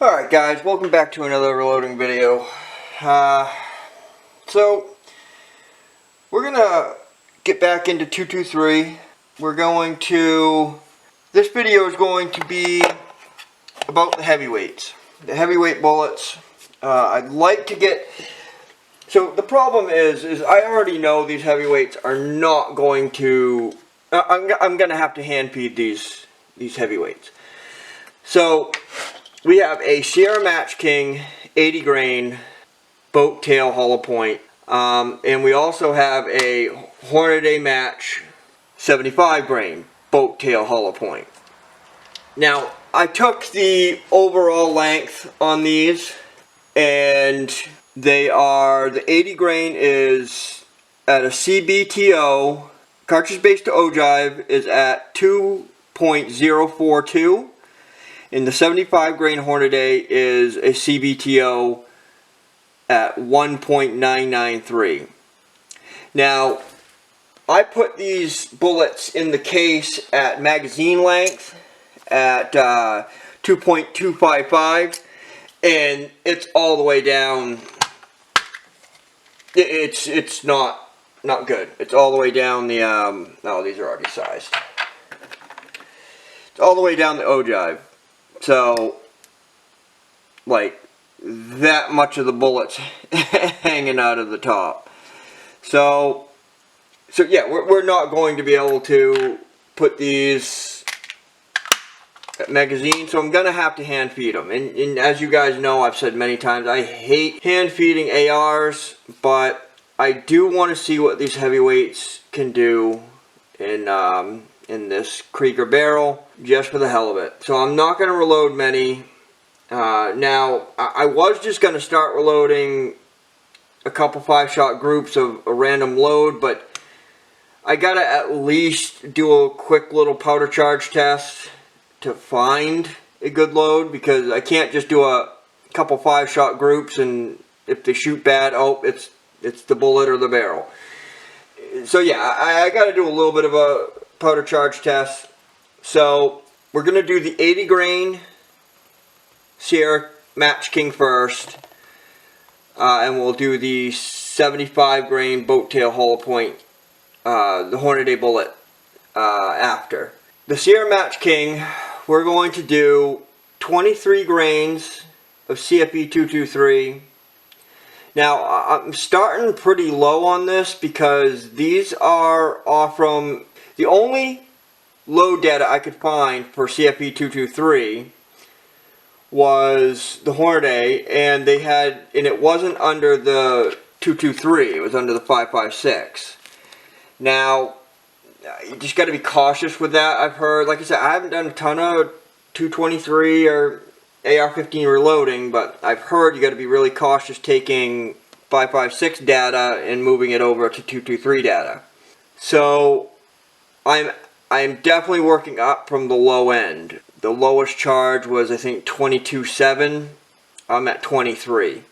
Alright guys, welcome back to another reloading video. So, we're gonna get back into 223. This video is going to be about the heavyweights. The heavyweight bullets. I'd like to get... So, the problem is I already know these heavyweights are not going to... I'm gonna have to hand feed these heavyweights. So... we have a Sierra Match King 80 grain boat tail hollow point, and we also have a Hornady Match 75 grain boat tail hollow point. Now, I took the overall length on these, and the 80 grain is at a CBTO, cartridge base to ogive is at 2.042. And the 75 grain Hornady is a CBTO at 1.993. Now, I put these bullets in the case at magazine length at 2.255, and it's all the way down. It's not good. It's all the way down the oh, these are already sized. It's all the way down the ogive. So, like, that much of the bullets hanging out of the top. So yeah, we're not going to be able to put these at magazine, so I'm going to have to hand feed them. And as you guys know, I've said many times, I hate hand feeding ARs, but I do want to see what these heavyweights can do in this Krieger barrel, just for the hell of it. So I'm not going to reload many. Now, I was just going to start reloading a couple 5-shot groups of a random load, but I got to at least do a quick little powder charge test to find a good load, because I can't just do a couple 5-shot groups and if they shoot bad, oh, it's the bullet or the barrel. So yeah, I got to do a little bit of a powder charge test. So we're going to do the 80 grain Sierra Match King first, and we'll do the 75 grain boat tail hollow point, the Hornady bullet, after. The Sierra Match King, we're going to do 23 grains of CFE 223. Now, I'm starting pretty low on this because these are off from... The only load data I could find for CFE 223 was the Hornady, and it wasn't under the 223, it was under the 5.56. Now, you just got to be cautious with that. I've heard, like I said, I haven't done a ton of 223 or AR15 reloading, but I've heard you got to be really cautious taking 5.56 data and moving it over to 223 data. So I'm definitely working up from the low end. The lowest charge was, I think, 22.7. I'm at 23.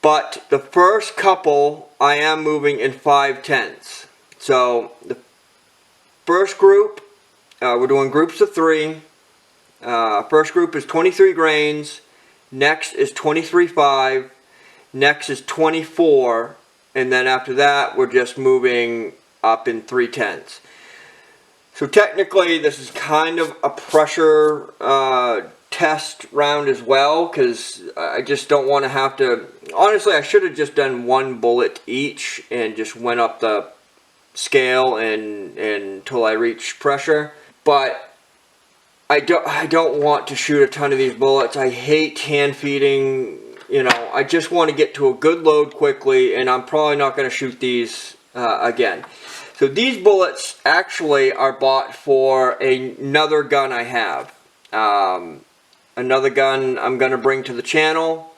But the first couple, I am moving in 5/10. So the first group, we're doing groups of 3. First group is 23 grains. Next is 23.5. Next is 24. And then after that, we're just moving up in 3/10. So technically this is kind of a pressure test round as well, because I just don't want to have to... Honestly, I should have just done one bullet each and just went up the scale until I reach pressure. But I don't want to shoot a ton of these bullets. I hate hand feeding, you know. I just want to get to a good load quickly, and I'm probably not going to shoot these again. So these bullets actually are bought for another gun I have. Another gun I'm going to bring to the channel.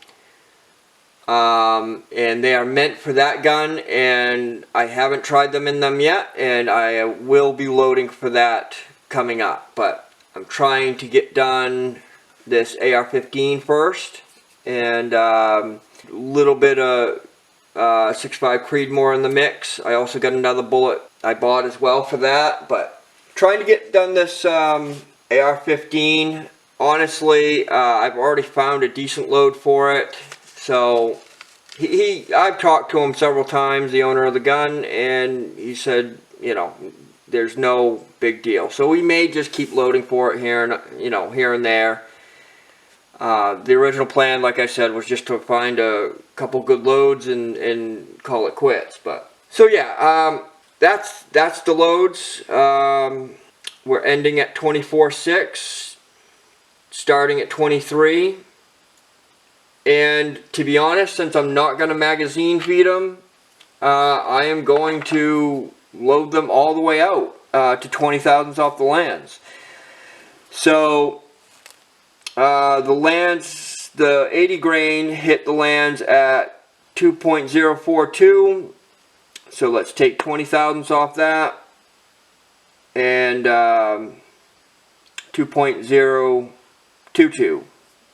And they are meant for that gun, and I haven't tried them in them yet, and I will be loading for that coming up. But I'm trying to get done this AR15 first, and a little bit of 6.5 Creedmoor in the mix. I also got another bullet I bought as well for that, but trying to get done this AR15 honestly, I've already found a decent load for it. So I've talked to him several times, the owner of the gun, and he said, you know, there's no big deal. So we may just keep loading for it here and, you know, here and there. The original plan, like I said, was just to find a couple good loads and call it quits. But so yeah, that's the loads. We're ending at 24.6, starting at 23. And to be honest, since I'm not going to magazine feed them, I am going to load them all the way out to 20 thousandths off the lands. So the lands, the 80 grain hit the lands at 2.042. So let's take 20 thousandths off that, and 2.022,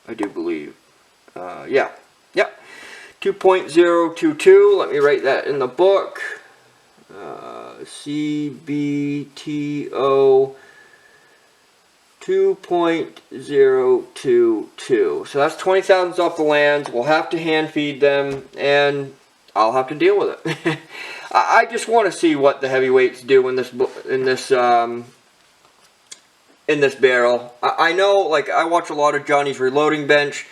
I do believe. Yeah, 2.022. Let me write that in the book. CBTO 2.022. So that's 20 thousandths off the lands. We'll have to hand feed them, and I'll have to deal with it. I just want to see what the heavyweights do in this barrel. I know, like, I watch a lot of Johnny's reloading bench,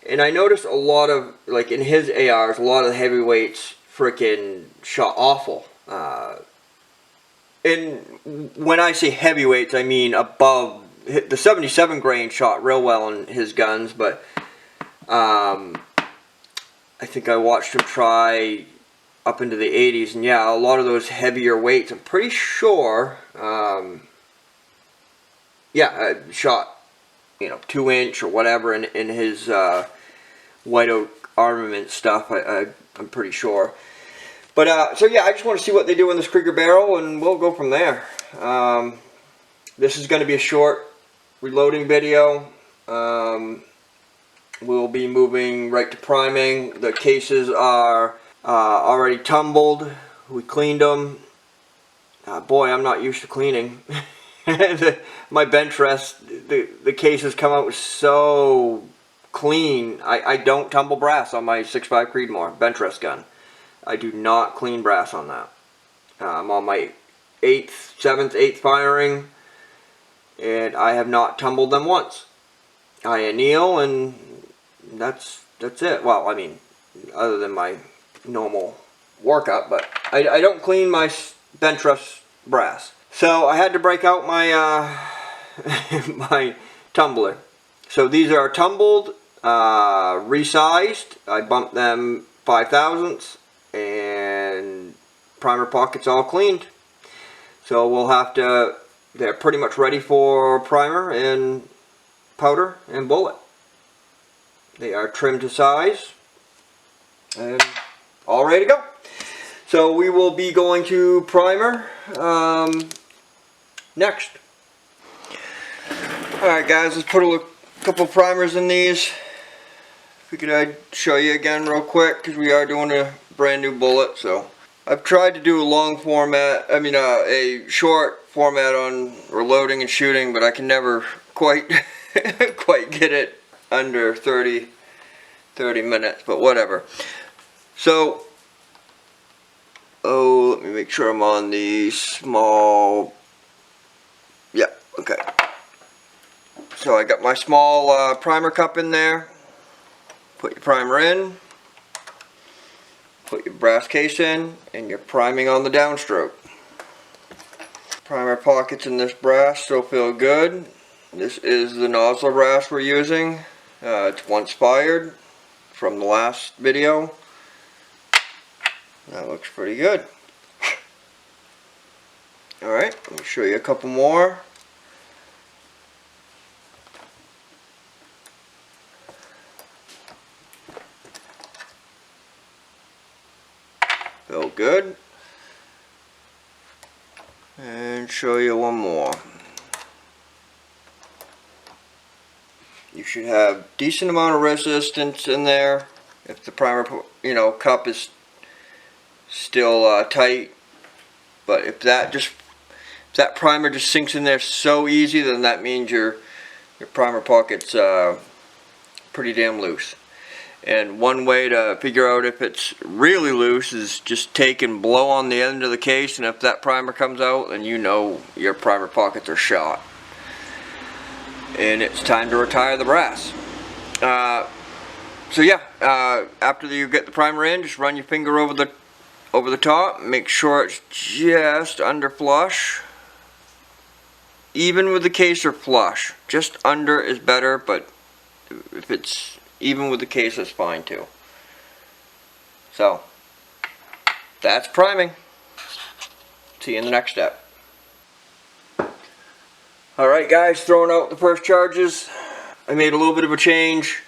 and I noticed a lot of, like, in his ARs, a lot of the heavyweights freaking shot awful. And when I say heavyweights, I mean above. The 77 grain shot real well in his guns, but I think I watched him try up into the 80s, and yeah, a lot of those heavier weights, I'm pretty sure, yeah, shot, you know, 2-inch or whatever in his white oak armament stuff. I'm pretty sure. But so yeah, I just want to see what they do in this Krieger barrel, and we'll go from there. This is going to be a short reloading video. We'll be moving right to priming. The cases are already tumbled. We cleaned them. Boy, I'm not used to cleaning. My bench rest, the cases come out so clean. I don't tumble brass on my 6.5 Creedmoor bench rest gun. I do not clean brass on that. I'm on my 7th, 8th firing, and I have not tumbled them once. I anneal, and that's it. Well, I mean, other than my normal workup, but I don't clean my bench rest brass. So I had to break out my my tumbler. So these are tumbled, resized. I bumped them 5 thousandths, and primer pockets all cleaned. So we'll have to, they're pretty much ready for primer and powder and bullet. They are trimmed to size and all ready to go. So we will be going to primer next. Alright guys, let's put a couple primers in these. Figured I'd show you again real quick because we are doing a brand new bullet. So I've tried to do a long format, a short format on reloading and shooting, but I can never quite get it under 30 minutes, but whatever. So, let me make sure I'm on the small, yeah, okay. So I got my small primer cup in there. Put your primer in, put your brass case in, and you're priming on the downstroke. Primer pockets in this brass still feel good. This is the nosler brass we're using. It's once fired from the last video. That looks pretty good. Alright, let me show you a couple more. Feel good. And show you one more. You should have decent amount of resistance in there. If the primer, cup is still tight. But if that primer just sinks in there so easy, then that means your your primer pocket's pretty damn loose. And one way to figure out if it's really loose is just take and blow on the end of the case, and if that primer comes out, then you know your primer pockets are shot. And it's time to retire the brass. So yeah, after you get the primer in, just run your finger over the top. Make sure it's just under flush. Even with the case or flush. Just under is better, but if it's even with the case, that's fine too. So, that's priming. See you in the next step. Alright guys, throwing out the first charges. I made a little bit of a change.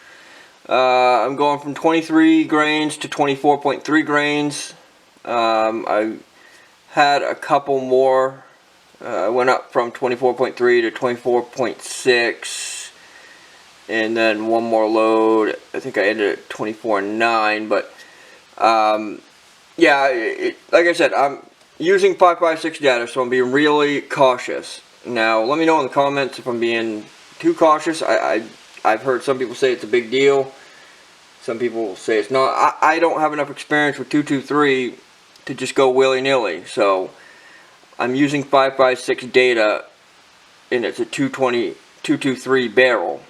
I'm going from 23 grains to 24.3 grains. I had a couple more. I went up from 24.3 to 24.6. And then one more load. I think I ended at 24.9. But yeah, like I said, I'm using 5.56 data, so I'm being really cautious. Now, let me know in the comments if I'm being too cautious. I've heard some people say it's a big deal. Some people say it's not. I don't have enough experience with 223 to just go willy-nilly. So I'm using 5.56 data, and it's a 223 barrel.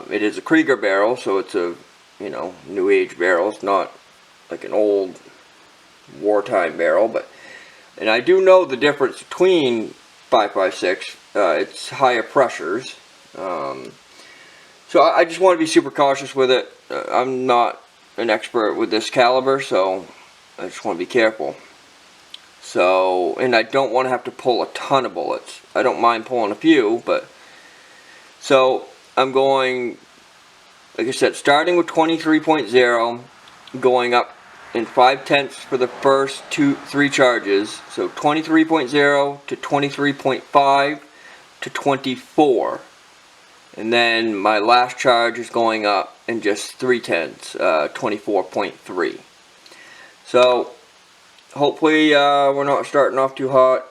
It is a Krieger barrel, so it's a new age barrel. It's not like an old wartime barrel, and I do know the difference between 5.56. It's higher pressures. So I just want to be super cautious with it. I'm not an expert with this caliber, so I just want to be careful. So, and I don't want to have to pull a ton of bullets. I don't mind pulling a few, but so I'm going, like I said, starting with 23.0, going up in 5/10 for the first 3 charges. So 23.0 to 23.5 to 24. And then my last charge is going up in just 3/10, 24.3. So hopefully we're not starting off too hot.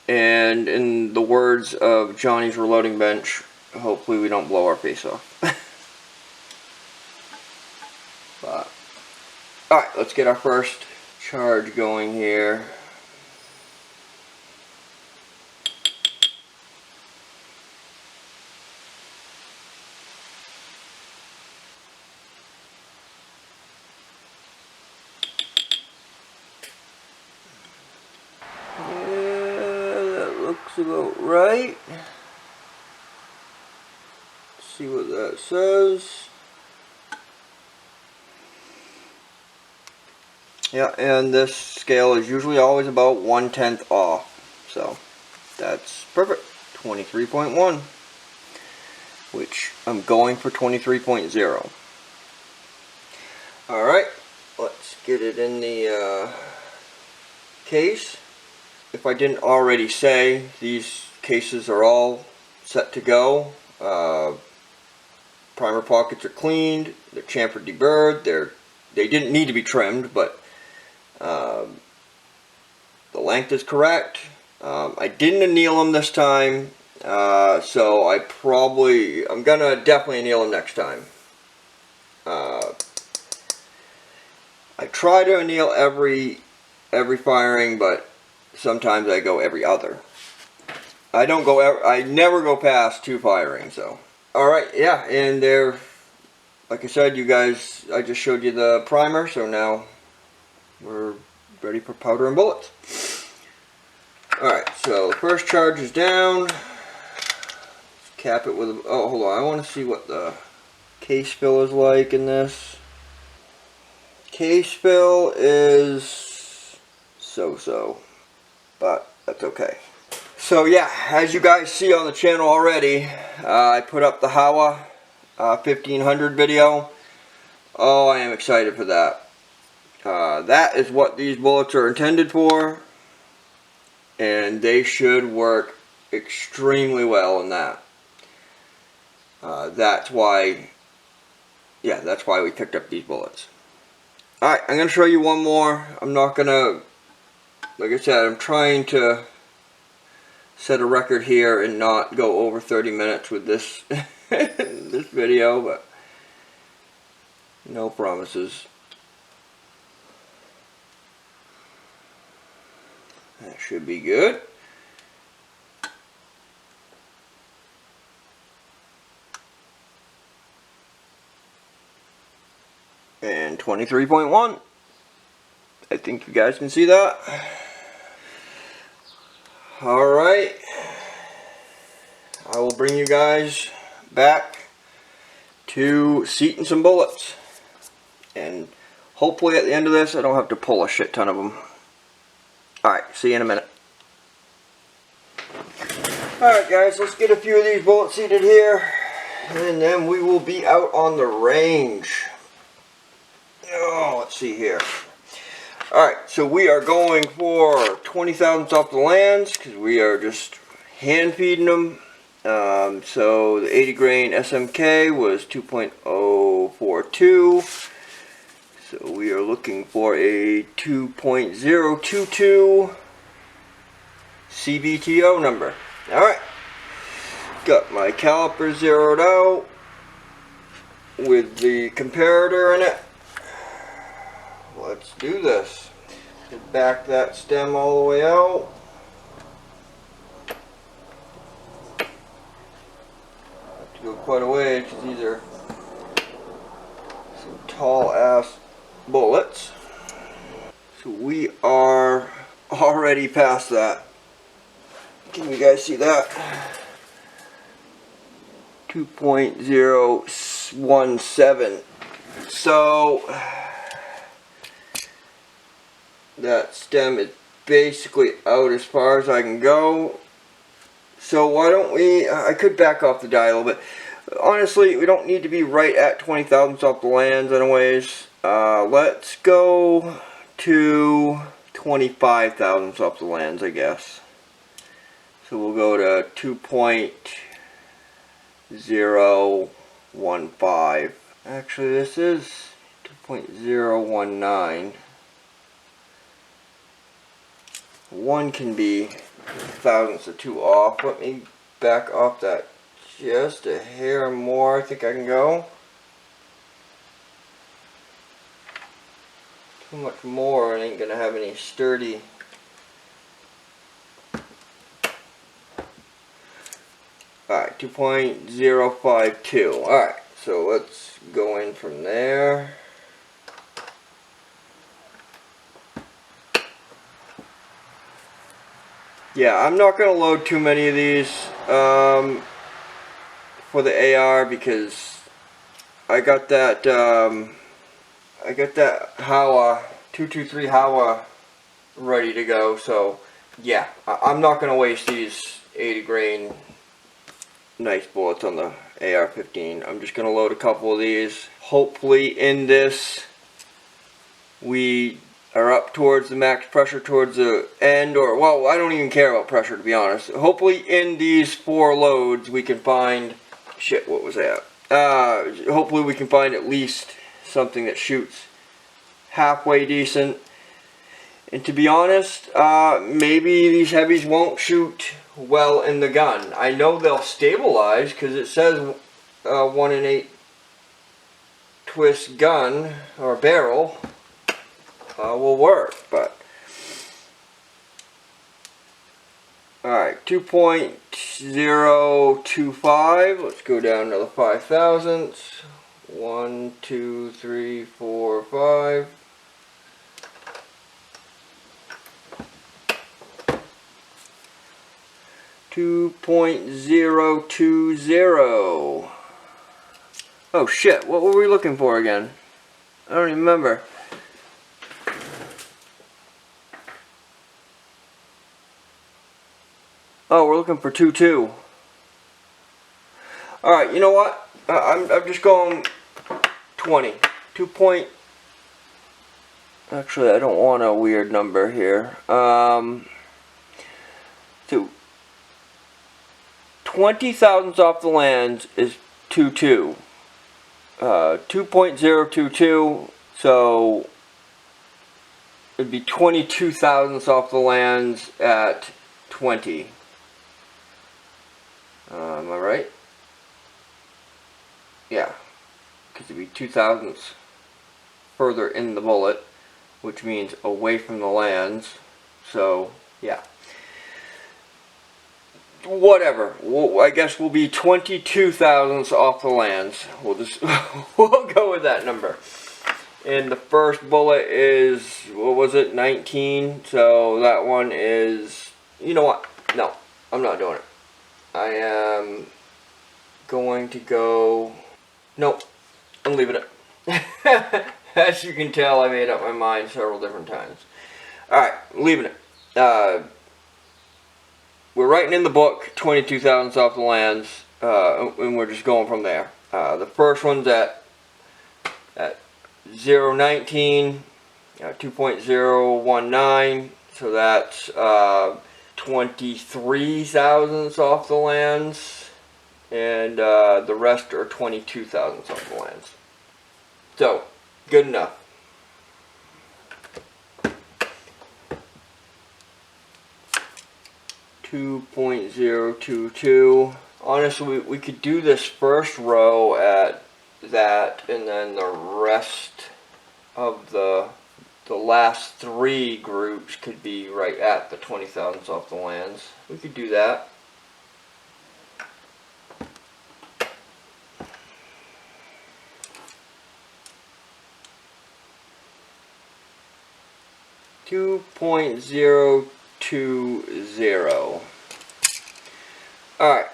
And in the words of Johnny's reloading bench, hopefully we don't blow our face off. But alright, let's get our first charge going here. Looks about right. Let's see what that says. Yeah, and this scale is usually always about 1/10 off. So that's perfect. 23.1, which I'm going for 23.0. Alright, let's get it in the case. If I didn't already say, these cases are all set to go. Primer pockets are cleaned, they're chamfered deburred, they didn't need to be trimmed, but the length is correct. I didn't anneal them this time, so I'm gonna definitely anneal them next time. I try to anneal every firing, but sometimes I go every other. I never go past 2 firings, so. Alright, yeah, and they're, like I said, you guys, I just showed you the primer, so now we're ready for powder and bullets. Alright, so the first charge is down. Let's cap it with a, oh, hold on, I want to see what the case fill is like in this. Case fill is so-so, but that's okay. So yeah, as you guys see on the channel already, I put up the HAWA 1500 video. Oh, I am excited for that. That is what these bullets are intended for, and they should work extremely well in that. That's why we picked up these bullets. Alright, I'm going to show you one more. I'm not going to, like I said, I'm trying to set a record here and not go over 30 minutes with this this video, but no promises. That should be good. And 23.1. I think you guys can see that. Alright. I will bring you guys back to seating some bullets. And hopefully at the end of this I don't have to pull a shit ton of them. Alright, see you in a minute. Alright guys, let's get a few of these bullets seated here. And then we will be out on the range. Oh, let's see here. Alright, so we are going for 20 thousandths off the lands because we are just hand feeding them. So the 80 grain SMK was 2.042. So we are looking for a 2.022 CBTO number. Alright, got my caliper zeroed out with the comparator in it. Let's do this. Back that stem all the way out. Have to go quite a way because these are some tall ass bullets. So we are already past that. Can you guys see that? 2.017. So that stem is basically out as far as I can go. So why don't we, I could back off the die a little bit. Honestly, we don't need to be right at 20 thousandths off the lands anyways. Let's go to 25 thousandths off the lands, I guess. So we'll go to 2.015. Actually, this is 2.019. One can be thousandths of 2 off. Let me back off that just a hair more. I think I can go. Too much more, I ain't gonna have any sturdy. Alright, 2.052. Alright, so let's go in from there. Yeah, I'm not going to load too many of these for the AR because I got that Howa 223 Howa ready to go. So yeah, I'm not going to waste these 80 grain nice bullets on the AR15. I'm just going to load a couple of these. Hopefully in this we are up towards the max pressure towards the end, or well, I don't even care about pressure to be honest. Hopefully in these 4 loads we can find, shit, what was that? Hopefully we can find at least something that shoots halfway decent. And to be honest, maybe these heavies won't shoot well in the gun. I know they'll stabilize because it says 1 in 8 twist gun or barrel will work, but alright, 2.025. Let's go down another 5 thousandths. 1, 2, 3, 4, 5. .020. Oh shit, what were we looking for again? I don't even remember. Oh, we're looking for 2.2. Alright, you know what? I'm just going 20. 2 point... Actually, I don't want a weird number here. So 20 thousandths off the lands is 2.2. 2.022, so it'd be 22 thousandths off the lands at 20. Am I right? Yeah, because it'd be 2 thousandths further in the bullet, which means away from the lands. So, yeah. Whatever. I guess we'll be 22 thousandths off the lands. We'll just we'll go with that number. And the first bullet is, what was it, 19? So that one is, you know what? No, I'm not doing it. I am going to go, nope, I'm leaving it. As you can tell, I made up my mind several different times. Alright, leaving it. We're writing in the book 22 thousandths off the lands, and we're just going from there. The first one's at 0.19, 2.019, so that's 23 thousandths off the lands, and the rest are 22 thousandths off the lands. So, good enough. .022. Honestly, we could do this first row at that, and then the rest of the last 3 groups could be right at the 20 thousandths off the lands. We could do that. .020. Alright.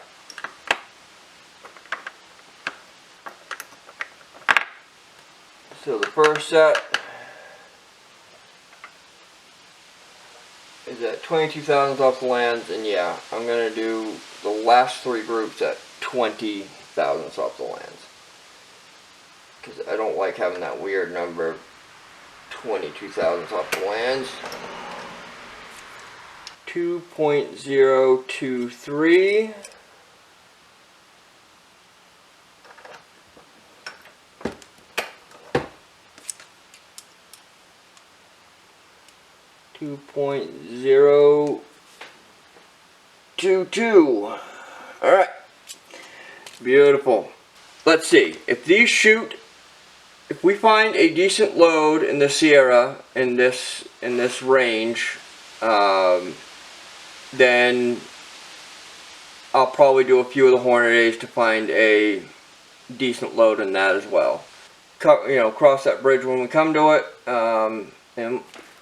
So the first set is at 22 thousandths off the lands, and yeah, I'm going to do the last 3 groups at 20 thousandths off the lands. Because I don't like having that weird number, 22 thousandths off the lands. 2.023. .022. Alright. Beautiful. Let's see. If these shoot, if we find a decent load in the Sierra in this range, then I'll probably do a few of the Hornadays to find a decent load in that as well. Cross that bridge when we come to it, and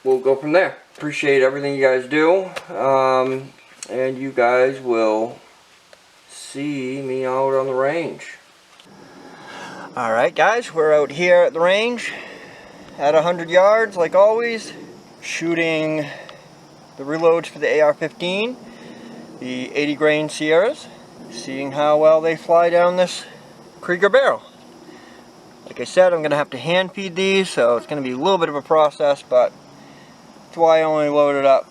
we'll go from there. Appreciate everything you guys do, and you guys will see me out on the range. Alright guys, we're out here at the range at 100 yards like always, shooting the reloads for the AR15, the 80 grain Sierras, seeing how well they fly down this Krieger barrel. Like I said, I'm going to have to hand feed these, so it's going to be a little bit of a process, but that's why I only loaded up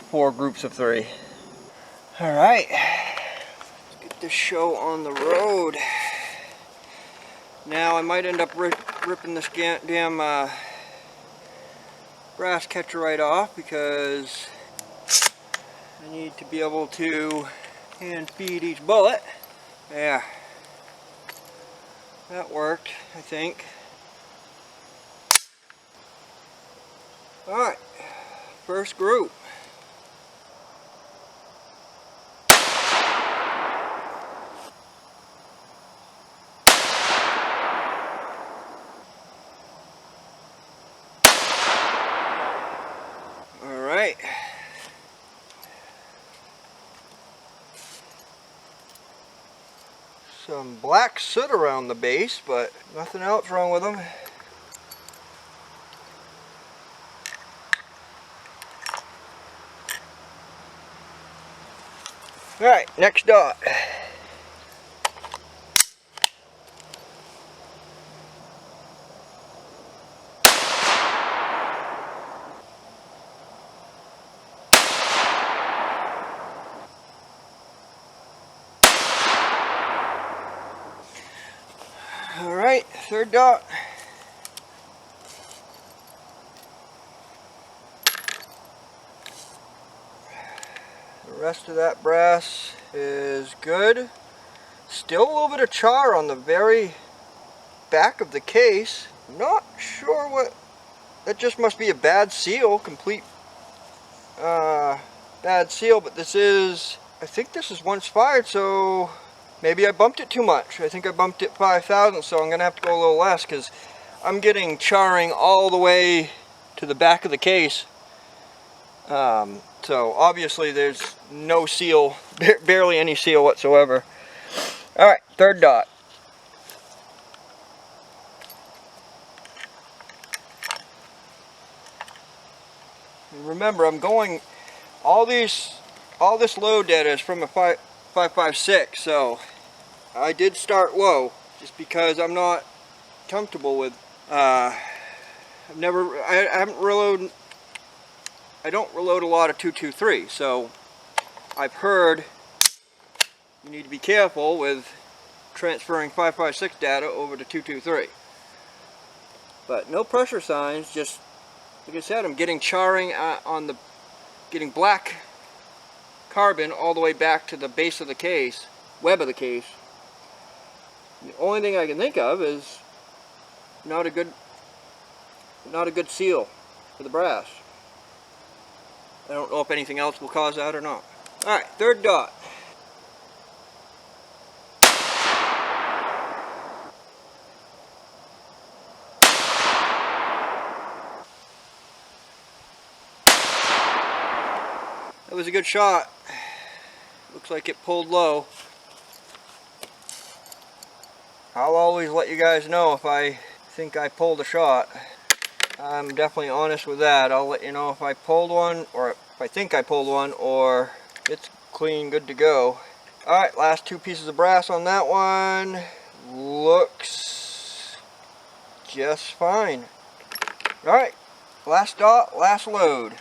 4 groups of 3. Alright, let's get this show on the road. Now I might end up ripping this damn brass catcher right off, because I need to be able to hand feed each bullet. Yeah, that worked, I think. Alright, first group. Alright. Some black soot around the base, but nothing else wrong with them. Alright, next dot. Alright, third dot. The rest of that brass is good. Still a little bit of char on the very back of the case. Not sure what, that just must be a bad seal, complete bad seal, but this is, I think this is once fired, so maybe I bumped it too much. I think I bumped it 5,000, so I'm gonna have to go a little less because I'm getting charring all the way to the back of the case. So obviously there's no seal, barely any seal whatsoever. Alright, third dot. And remember, I'm going, all this load data is from a 5.56, so I did start low just because I'm not comfortable with, I don't reload a lot of 223, so I've heard you need to be careful with transferring 5.56 data over to 223. But no pressure signs, just like I said, I'm getting charring on the, getting black carbon all the way back to the base of the case, web of the case. The only thing I can think of is not a good seal for the brass. I don't know if anything else will cause that or not. Alright, third dot. That was a good shot. Looks like it pulled low. I'll always let you guys know if I think I pulled a shot. I'm definitely honest with that. I'll let you know if I pulled one, or if I think I pulled one, or it's clean, good to go. Alright, last two pieces of brass on that one. Looks just fine. Alright, last dot, last load.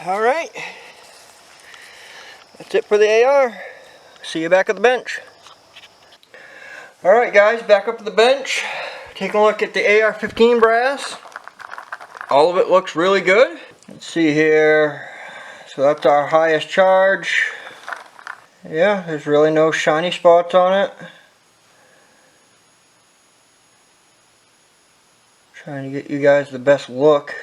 Alright, that's it for the AR. See you back at the bench. Alright guys, back up to the bench. Taking a look at the AR15 brass. All of it looks really good. Let's see here. So that's our highest charge. Yeah, there's really no shiny spots on it. Trying to get you guys the best look.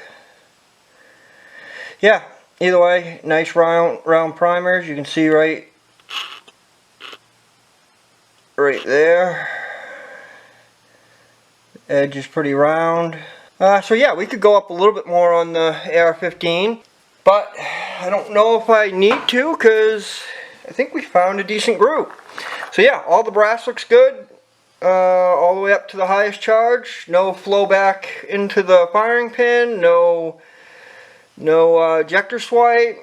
Yeah. Either way, nice round primers. You can see right there. The edge is pretty round. So yeah, we could go up a little bit more on the AR15, but I don't know if I need to because I think we found a decent group. So yeah, all the brass looks good. All the way up to the highest charge. No flow back into the firing pin. No ejector swipe,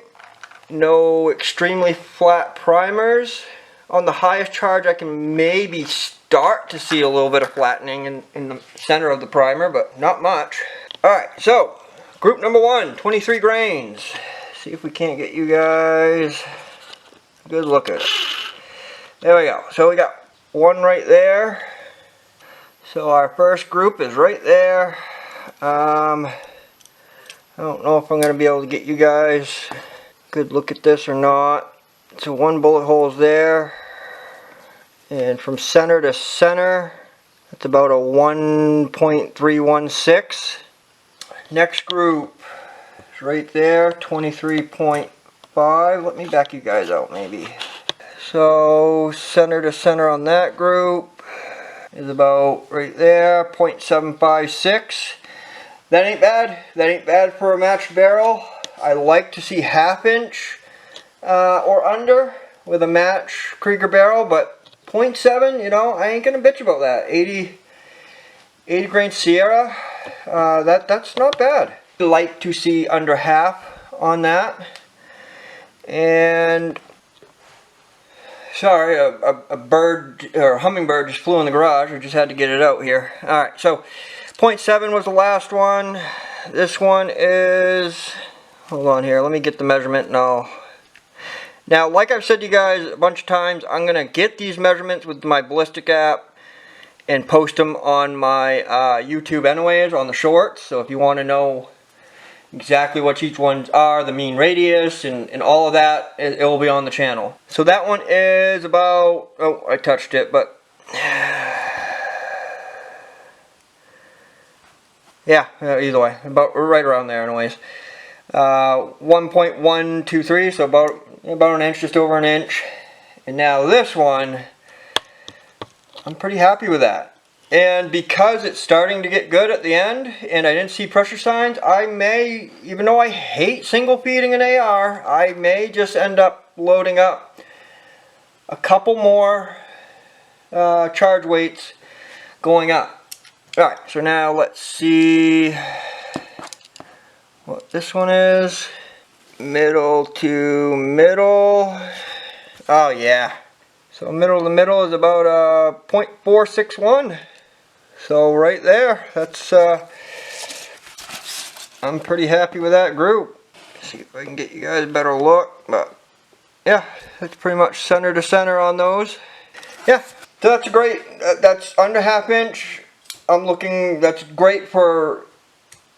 no extremely flat primers. On the highest charge I can maybe start to see a little bit of flattening in the center of the primer, but not much. Alright, so group number 1, 23 grains. See if we can't get you guys a good look at it. There we go. So we got one right there. So our first group is right there. I don't know if I'm going to be able to get you guys a good look at this or not. So one bullet hole is there. And from center to center, that's about a 1.316. Next group is right there, 23.5. Let me back you guys out maybe. So center to center on that group is about right there, 0.756. That ain't bad. That ain't bad for a matched barrel. I like to see 1/2 inch or under with a match Krieger barrel, but 0.7, you know, I ain't gonna bitch about that. 80 grain Sierra, that's not bad. I like to see under 1/2 on that. And sorry, a bird or a hummingbird just flew in the garage. We just had to get it out here. All right, so 0.7 was the last one. this one is, hold on here, let me get the measurement now. Now, like I've said to you guys a bunch of times, I'm going to get these measurements with my ballistic app and post them on my YouTube anyways, on the shorts. So if you want to know exactly what each ones are, the mean radius and all of that, it will be on the channel. So that one is about, oh, I touched it, but yeah, either way, about right around there anyways. 1.123, so about an inch, just over an inch. And now this one, I'm pretty happy with that. And because it's starting to get good at the end, and I didn't see pressure signs, I may, even though I hate single feeding an AR, I may just end up loading up a couple more charge weights going up. Alright, so now let's see what this one is. Middle to middle. Oh yeah. So middle to middle is about 0.461. So right there, that's I'm pretty happy with that group. See if I can get you guys a better look. But yeah, it's pretty much center to center on those. Yeah, so that's great. That's under ½ inch. That's great for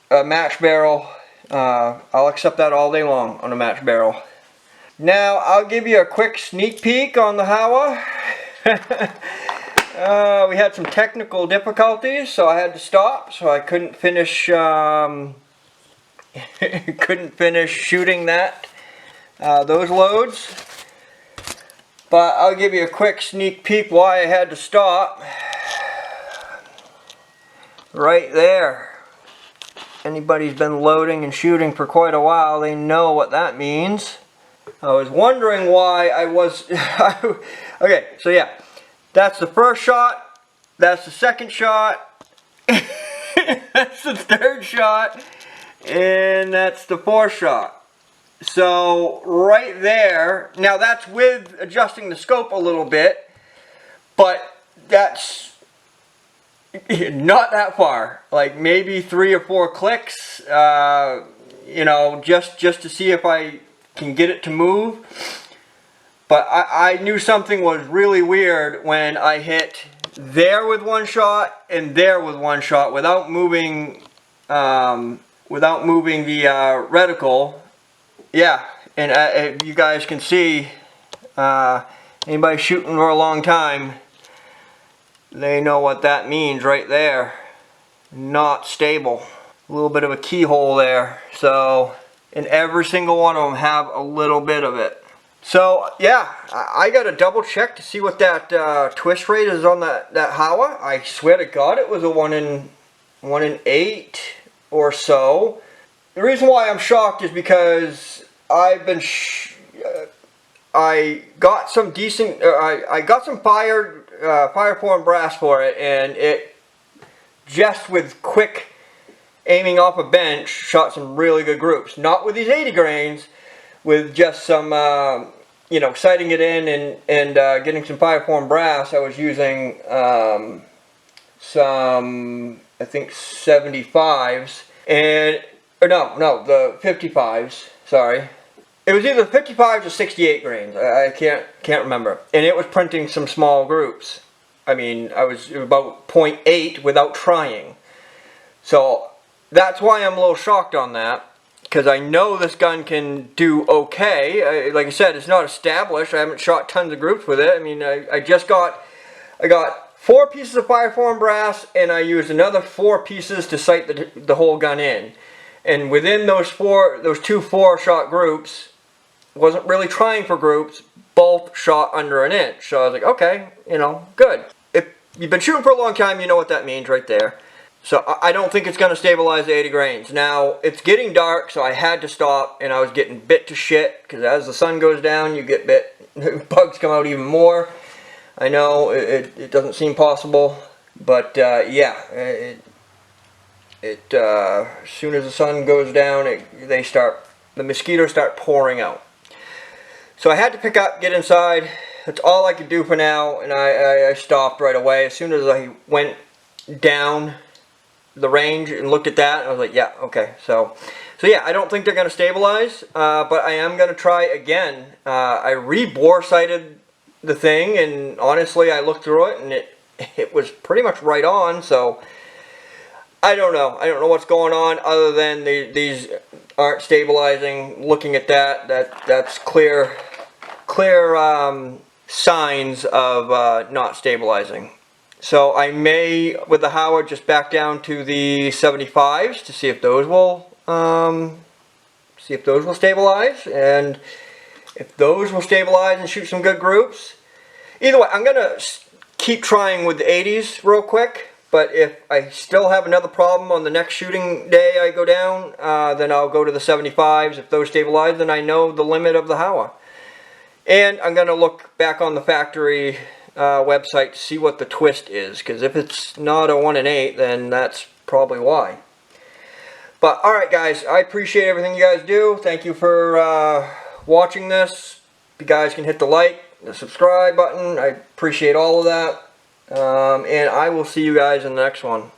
a match barrel. I'll accept that all day long on a match barrel. Now I'll give you a quick sneak peek on the Howa. We had some technical difficulties, so I had to stop. So I couldn't finish shooting those loads. But I'll give you a quick sneak peek why I had to stop. Right there. Anybody's been loading and shooting for quite a while, they know what that means. I was wondering why I was... Okay, so yeah. That's the first shot. That's the second shot. That's the third shot. And that's the fourth shot. So, right there. Now, that's with adjusting the scope a little bit. But that's... not that far, like maybe 3 or 4 clicks, you know, just to see if I can get it to move. But I knew something was really weird when I hit there with one shot and there with one shot without moving the reticle. Yeah, and you guys can see, anybody shooting for a long time, they know what that means right there. Not stable. A little bit of a keyhole there. So, and every single one of them have a little bit of it. So, yeah, I got to double check to see what that twist rate is on that Howa. I swear to God it was a 1 in 8 or so. The reason why I'm shocked is because I've been... I got some decent... I got some Fireform brass for it, and it just with quick aiming off a bench shot some really good groups. Not with these 80 grains, with just some you know, sighting it in and getting some Fireform brass. I was using some, I think, 75s and no, the 55s. Sorry. It was either 55s or 68 grains. I can't remember. And it was printing some small groups. I mean, I was about 0.8 without trying. So that's why I'm a little shocked on that. Because I know this gun can do okay. Like I said, it's not established. I haven't shot tons of groups with it. I mean, I got 4 pieces of Fireform brass, and I used another 4 pieces to sight the whole gun in. And within those 2 4-shot groups, wasn't really trying for groups, both shot under an inch. So I was like, okay, you know, good. If you've been shooting for a long time, you know what that means right there. So I don't think it's going to stabilize the 80 grains. Now, it's getting dark, so I had to stop, and I was getting bit to shit, because as the sun goes down, you get bit. Bugs come out even more. I know, it doesn't seem possible, but yeah, as soon as the sun goes down, the mosquitoes start pouring out. So I had to pick up, get inside. That's all I could do for now, and I stopped right away. As soon as I went down the range and looked at that, and I was like, yeah, okay. So yeah, I don't think they're going to stabilize, but I am going to try again. I re-bore sighted the thing, and honestly, I looked through it, and it was pretty much right on. So I don't know. I don't know what's going on, other than these aren't stabilizing. Looking at that's clear signs of not stabilizing. So I may, with the Howard, just back down to the 75s to see if those will stabilize, and if those will stabilize and shoot some good groups. Either way, I'm gonna keep trying with the 80s real quick. But if I still have another problem on the next shooting day I go down, then I'll go to the 75s. If those stabilize, then I know the limit of the Howa. And I'm going to look back on the factory website to see what the twist is. Because if it's not a 1 in 8, then that's probably why. But alright guys, I appreciate everything you guys do. Thank you for watching this. If you guys can hit the like, the subscribe button, I appreciate all of that. And I will see you guys in the next one.